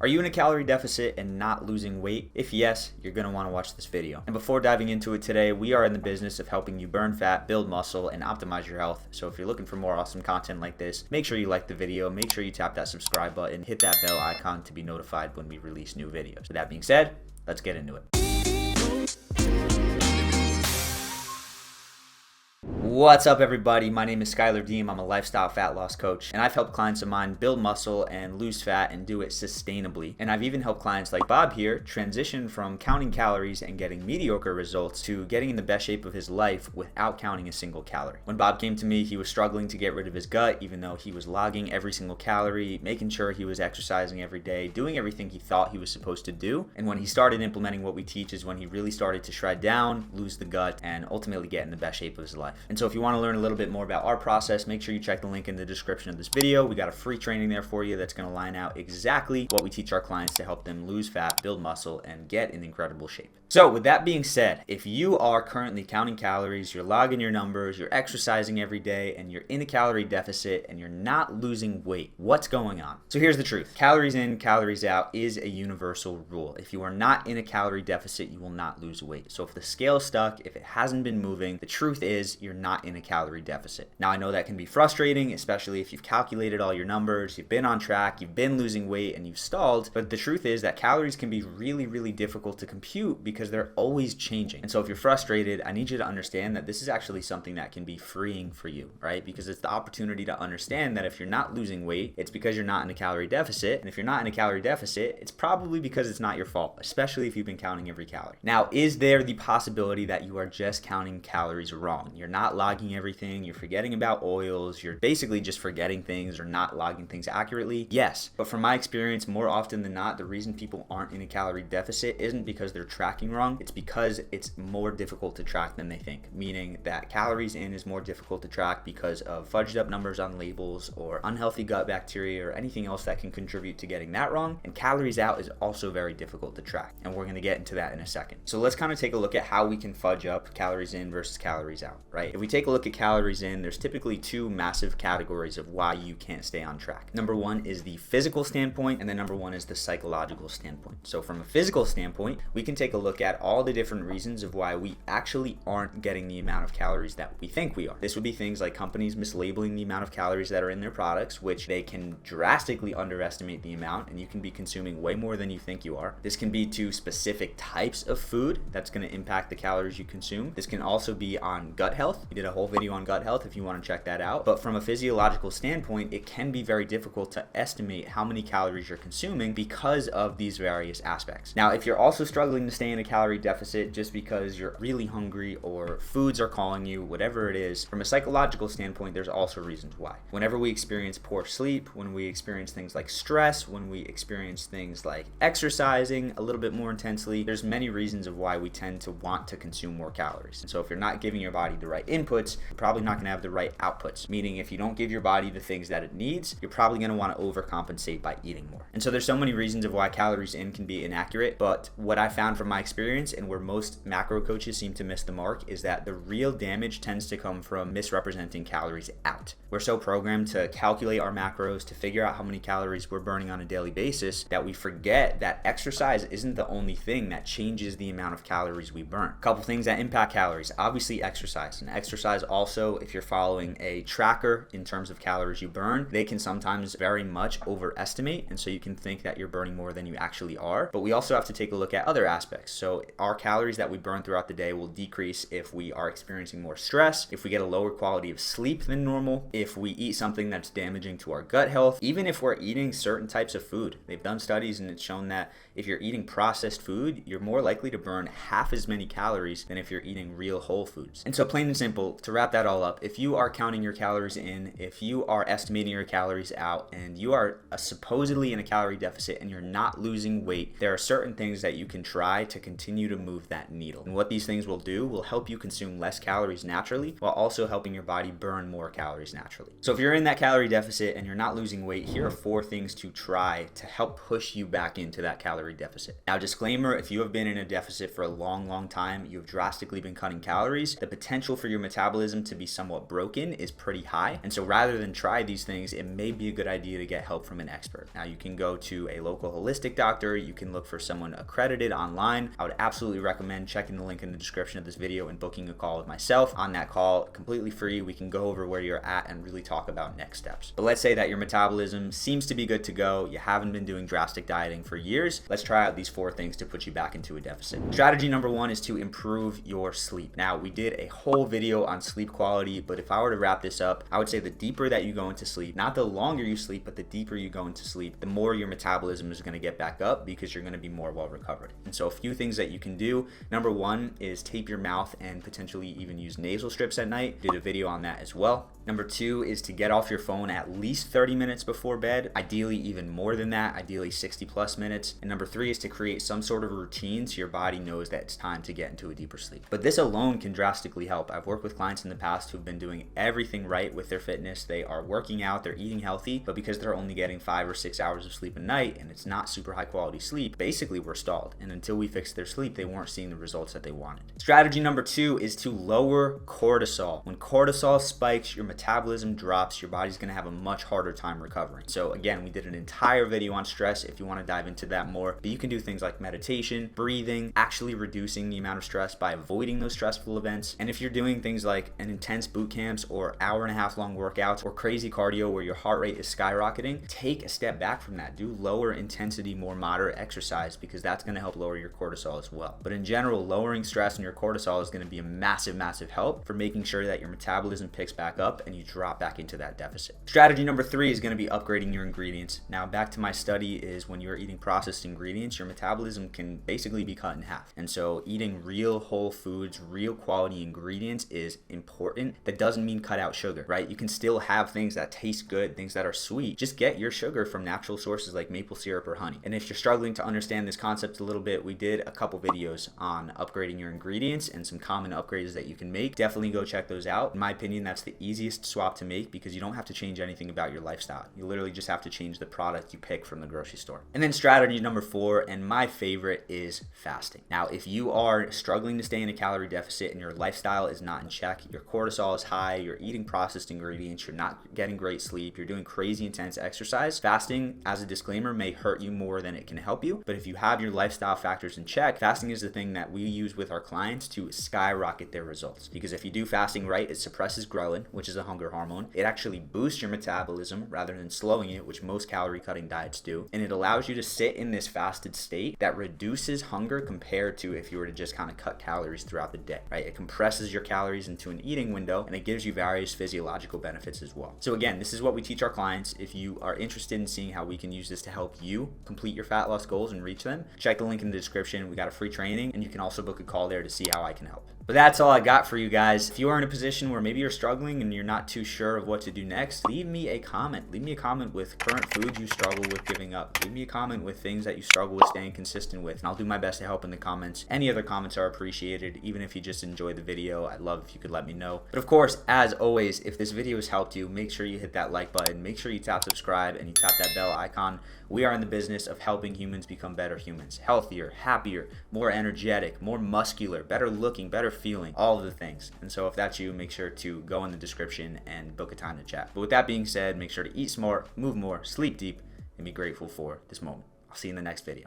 Are you in a calorie deficit and not losing weight? If yes, you're going to want to watch this video. And before diving into it today, we are in the business of helping you burn fat, build muscle, and optimize your health. So if you're looking for more awesome content like this, make sure you like the video, make sure you tap that subscribe button, hit that bell icon to be notified when we release new videos. With that being said, let's get into it. What's up, everybody? My name is Schuyler Diehm. I'm a lifestyle fat loss coach, and I've helped clients of mine build muscle and lose fat and do it sustainably. And I've even helped clients like Bob here transition from counting calories and getting mediocre results to getting in the best shape of his life without counting a single calorie. When Bob came to me, he was struggling to get rid of his gut, even though he was logging every single calorie, making sure he was exercising every day, doing everything he thought he was supposed to do. And when he started implementing what we teach is when he really started to shred down, lose the gut, and ultimately get in the best shape of his life. And so if you want to learn a little bit more about our process, make sure you check the link in the description of this video. We got a free training there for you that's going to line out exactly what we teach our clients to help them lose fat, build muscle, and get in incredible shape. So with that being said, if you are currently counting calories, you're logging your numbers, you're exercising every day, and you're in a calorie deficit and you're not losing weight, what's going on? So here's the truth. Calories in, calories out is a universal rule. If you are not in a calorie deficit, you will not lose weight. So if the scale's stuck, if it hasn't been moving, the truth is you're not in a calorie deficit. Now I know that can be frustrating, especially if you've calculated all your numbers, you've been on track, you've been losing weight, and you've stalled. But the truth is that calories can be really, really difficult to compute because they're always changing. And so if you're frustrated, I need you to understand that this is actually something that can be freeing for you, right? Because it's the opportunity to understand that if you're not losing weight, it's because you're not in a calorie deficit. And if you're not in a calorie deficit, it's probably because it's not your fault, especially if you've been counting every calorie. Now, is there the possibility that you are just counting calories wrong? You're not logging everything, you're forgetting about oils, you're basically just forgetting things or not logging things accurately? Yes. But from my experience, more often than not, the reason people aren't in a calorie deficit isn't because they're tracking wrong. It's because it's more difficult to track than they think, meaning that calories in is more difficult to track because of fudged up numbers on labels or unhealthy gut bacteria or anything else that can contribute to getting that wrong. And calories out is also very difficult to track. And we're going to get into that in a second. So let's kind of take a look at how we can fudge up calories in versus calories out, right? If we take a look at calories in, there's typically two massive categories of why you can't stay on track. Number one is the physical standpoint, and then number one is the psychological standpoint. So from a physical standpoint, we can take a look at all the different reasons of why we actually aren't getting the amount of calories that we think we are. This would be things like companies mislabeling the amount of calories that are in their products, which they can drastically underestimate the amount, and you can be consuming way more than you think you are. This can be to specific types of food that's going to impact the calories you consume. This can also be on gut health. We did a whole video on gut health if you want to check that out. But from a physiological standpoint, it can be very difficult to estimate how many calories you're consuming because of these various aspects. Now, if you're also struggling to stay in a calorie deficit just because you're really hungry or foods are calling you, whatever it is, from a psychological standpoint, there's also reasons why. Whenever we experience poor sleep, when we experience things like stress, when we experience things like exercising a little bit more intensely, there's many reasons of why we tend to want to consume more calories. And so if you're not giving your body the right inputs, you're probably not going to have the right outputs, meaning if you don't give your body the things that it needs, you're probably going to want to overcompensate by eating more. And so there's so many reasons of why calories in can be inaccurate, but what I found from my experience and where most macro coaches seem to miss the mark is that the real damage tends to come from misrepresenting calories out. We're so programmed to calculate our macros, to figure out how many calories we're burning on a daily basis, that we forget that exercise isn't the only thing that changes the amount of calories we burn. A couple things that impact calories, obviously exercise. And exercise also, if you're following a tracker in terms of calories you burn, they can sometimes very much overestimate, and so you can think that you're burning more than you actually are. But we also have to take a look at other aspects. So our calories that we burn throughout the day will decrease if we are experiencing more stress, if we get a lower quality of sleep than normal, if we eat something that's damaging to our gut health, even if we're eating certain types of food. They've done studies and it's shown that if you're eating processed food, you're more likely to burn half as many calories than if you're eating real whole foods. And so plain and simple, to wrap that all up, if you are counting your calories in, if you are estimating your calories out, and you are supposedly in a calorie deficit and you're not losing weight, there are certain things that you can try to continue to move that needle. And what these things will do will help you consume less calories naturally while also helping your body burn more calories naturally. So if you're in that calorie deficit and you're not losing weight, here are 4 things to try to help push you back into that calorie deficit. Now, disclaimer, if you have been in a deficit for a long time, you've drastically been cutting calories, the potential for your metabolism to be somewhat broken is pretty high. And so rather than try these things, it may be a good idea to get help from an expert. Now, you can go to a local holistic doctor. You can look for someone accredited online. I would absolutely recommend checking the link in the description of this video and booking a call with myself. On that call, completely free, we can go over where you're at and really talk about next steps. But let's say that your metabolism seems to be good to go. You haven't been doing drastic dieting for years. Let's try out these 4 things to put you back into a deficit. Strategy number 1 is to improve your sleep. Now, we did a whole video on sleep quality, but if I were to wrap this up, I would say the deeper that you go into sleep, not the longer you sleep, but the deeper you go into sleep, the more your metabolism is going to get back up because you're going to be more well recovered. And so a few things that you can do. Number 1 is tape your mouth and potentially even use nasal strips at night. Did a video on that as well. Number 2 is to get off your phone at least 30 minutes before bed, ideally even more than that, ideally 60 plus minutes. And number 3 is to create some sort of routine so your body knows that it's time to get into a deeper sleep. But this alone can drastically help. I've worked with clients in the past who've been doing everything right with their fitness. They are working out, they're eating healthy, but because they're only getting 5 or 6 hours of sleep a night and it's not super high quality sleep, basically we're stalled. And until we fix their sleep, they weren't seeing the results that they wanted. Strategy number 2 is to lower cortisol. When cortisol spikes, your metabolism drops, your body's going to have a much harder time recovering. So again, we did an entire video on stress if you want to dive into that more, but you can do things like meditation, breathing, actually reducing the amount of stress by avoiding those stressful events. And if you're doing things like an intense boot camps or hour-and-a-half long workouts or crazy cardio where your heart rate is skyrocketing, take a step back from that. Do lower intensity, more moderate exercise because that's going to help lower your cortisol as well. But in general, lowering stress and your cortisol is going to be a massive, massive help for making sure that your metabolism picks back up and you drop back into that deficit. Strategy number 3 is going to be upgrading your ingredients. Now, back to my study is when you're eating processed ingredients, your metabolism can basically be cut in half. And so eating real whole foods, real quality ingredients is important. That doesn't mean cut out sugar, right? You can still have things that taste good, things that are sweet. Just get your sugar from natural sources like maple syrup or honey. And if you're struggling to understand this concept a little bit, we did a couple videos on upgrading your ingredients and some common upgrades that you can make. Definitely go check those out. In my opinion, that's the easiest swap to make because you don't have to change anything about your lifestyle. You literally just have to change the product you pick from the grocery store. And then strategy number 4, and my favorite, is fasting. Now, if you are struggling to stay in a calorie deficit and your lifestyle is not in check, your cortisol is high, you're eating processed ingredients, you're not getting great sleep, you're doing crazy intense exercise, fasting, as a disclaimer, may hurt you more than it can help you. But if you have your lifestyle factors in check, fasting is the thing that we use with our clients to skyrocket their results. Because if you do fasting right, it suppresses ghrelin, which is a hunger hormone. It actually boosts your metabolism rather than slowing it, which most calorie cutting diets do. And it allows you to sit in this fasted state that reduces hunger compared to if you were to just kind of cut calories throughout the day, right? It compresses your calories into an eating window and it gives you various physiological benefits as well. So again, this is what we teach our clients. If you are interested in seeing how we can use this to help you complete your fat loss goals and reach them, check the link in the description. We got a free training and you can also book a call there to see how I can help. But that's all I got for you guys. If you are in a position where maybe you're struggling and you're not too sure of what to do next, leave me a comment. Leave me a comment with current foods you struggle with giving up. Leave me a comment with things that you struggle with staying consistent with, and I'll do my best to help in the comments. Any other comments are appreciated. Even if you just enjoyed the video, I'd love if you could let me know. But of course, as always, if this video has helped you, make sure you hit that like button. Make sure you tap subscribe and you tap that bell icon. We are in the business of helping humans become better humans. Healthier, happier, more energetic, more muscular, better looking, better feeling, all of the things. And so if that's you, make sure to go in the description and book a time to chat. But with that being said, make sure to eat smart, move more, sleep deep, and be grateful for this moment. I'll see you in the next video.